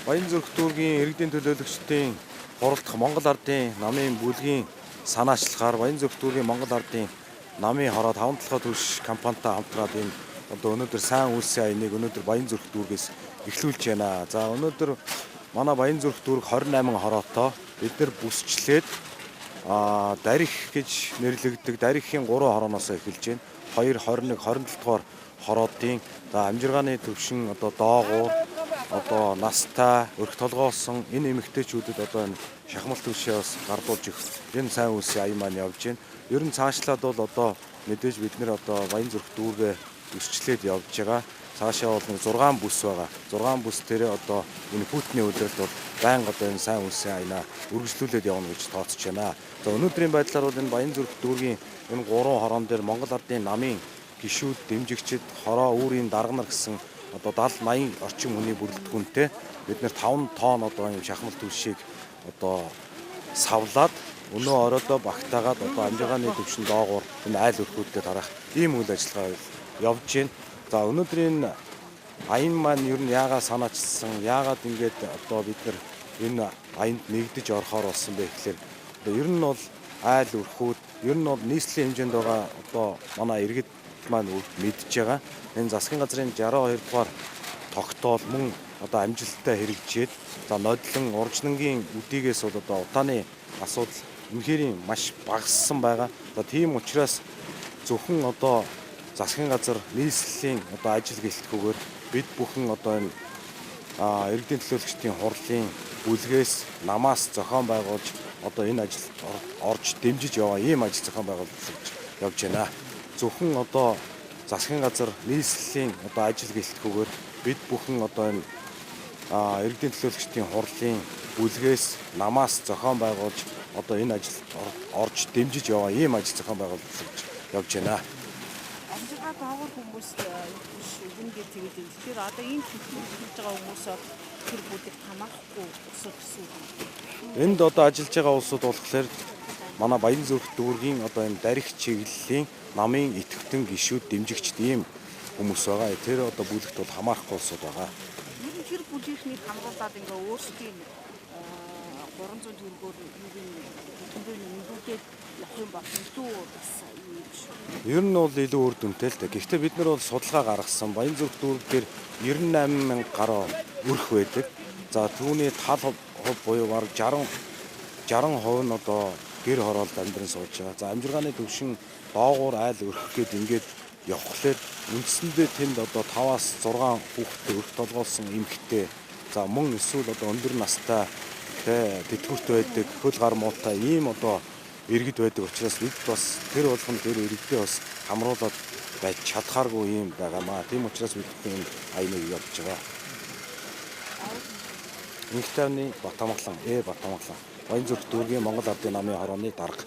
Баянзүрх дүүргийн иргэдийн төлөөлөгчдийн хуралдах Монгол Ардын намын бүлгийн санаачлагаар Баянзүрх дүүргийн Монгол Ардын намын хороо 5 толгой түлш компанитай хамтраад энэ одоо өнөөдөр сайн үйлсийн аяныг өнөөдөр Баянзүрх дүүргээс эхлүүлж байна. За өнөөдөр манай Баянзүрх дүүрэг 28 хороотой бид нар бүсчлээд дарих гэж нэрлэгддэг дарихийн 3 хорооноос эхэлж байна. 2, 21, 27 дугаар хороодын амжиргааны төвшин одоо доогуур одоо настай өрх толгоосон энэ эмэгтэйчүүдэд одоо энэ шахмал түвшээ бас гардуулж их энэ сайн үйлсийн аян маань явж байна. Ер нь цаашлаад бол одоо мэдээж бид нэр одоо Баянзүрх дүүргээ өсчлээд явж байгаа. Цаашаа бол нэг 6 бүс байгаа. 6 бүс тэрэ одоо энэ Путиний үйлрэлд бол байнга одоо энэ сайн үйлсийн аянаа үргэлжлүүлээд явна гэж тооцож байна. За өнөөдрийн байдлаар бол энэ Баянзүрх дүүргийн энэ 3 хороон дээр Монгол Ардын намын гишүүд, дэмжигчид, хороо үүрийн дарга нар гэсэн одоо 70-80 орчим хүний бүрэлдэхүүнтэй бид нэр 5 тонн одоо юм шахмал түвшийг одоо савлаад өнөө оройдоо багтаагаад одоо амжиргааны төвшин доогуур энэ айл өрхүүдтэй тарах ийм үйл ажиллагаа явж байна. За өнөөдрийн аян маань ер нь яагаад санаачилсан, яагаад ингээд одоо бид нар энэ аянд нэгдэж орохоор болсон бэ гэхээр одоо ер нь бол айл өрхүүд ер нь бол нийслэлийн хэмжээнд байгаа одоо манай иргэд маань мэдж байгаа. Энэ засгийн газрын 62 дугаар тогтоол мөн одоо амжилттай хэрэгжээд за нодлон урждангийн үдийгээс бол одоо утааны асуудал үнэхээр маш багассан байгаа. За тийм учраас зөвхөн одоо засгийн газар нийслэлийн одоо ажил гэлтгүүгээр бид бүхэн одоо энэ иргэдийн төлөөлөгчдийн хурлын бүлгээс намаас зохион байгуулж одоо энэ ажилд орж дэмжиж яваа ийм ажил зохион байгуулж явж байна. Зөвхөн одоо засгийн газар нийслэлийн одоо ажил гэлтгүүгээр бид бүхэн одоо энэ иргэдийн төлөөлөгчдийн хурлын бүлгээс намаас зохион байгуулж одоо энэ ажилд орж дэмжиж яваа ийм ажил зохион байгуулж явж байна. Амжиргаа доогуур хүмүүс биш үнгээд тэгээд юм. Тэгэхээр одоо энэ хэлж байгаа хүмүүсээр тэр бүлэг хамаахгүй усууд гэсэн үг. Энд одоо ажиллаж байгаа улсууд болохоор манай Баянзүрх дүүргийн одоо энэ дарих чиглэлийн намын идэвхтэн гишүүд дэмжигчд ийм хүмүүс байгаа. Тэр одоо бүлэгт бол хамаарахгүй улсууд байгаа. Ер нь тэр бүлийнхнийг хамруулад ингээ өөрсдийн 300 төгрөгөөр төлбөрийг нэмэгдүүлээд явах юм бол илүү бас юм шүү. Ер нь бол илүү үр дүнтэй л дээ. Гэхдээ бид нар бол судалгаа гаргасан. Баянзүрх дүүрэг дээр 98,000 гаруй өрх байдаг. За түүний тал хувь буюу бараг 60% нь одоо гэр хороолд амьдран сууж байгаа. За амжиргааны төвшин доогуур айл өрх гээд ингээд явхлаар үндсэндээ тэнд одоо 5-аас 6 хүүхэдтэй өрх толгоолсон эмэгтэй. За мөн эсвэл одоо өндөр настай тэтгэврт байдаг, хөл гар муутай ийм одоо иргэд байдаг учраас бид бас тэр болгонд тэр иргэдээ бас хамруулад байж чадхааргүй юм байгаамаа. Тийм учраас бид энэ аяныг явуулж байгаа. Инхтавны Батамглан, Батамглан. Баянзүрх дүүргийн Монгол Ардын намын хорооны дарга.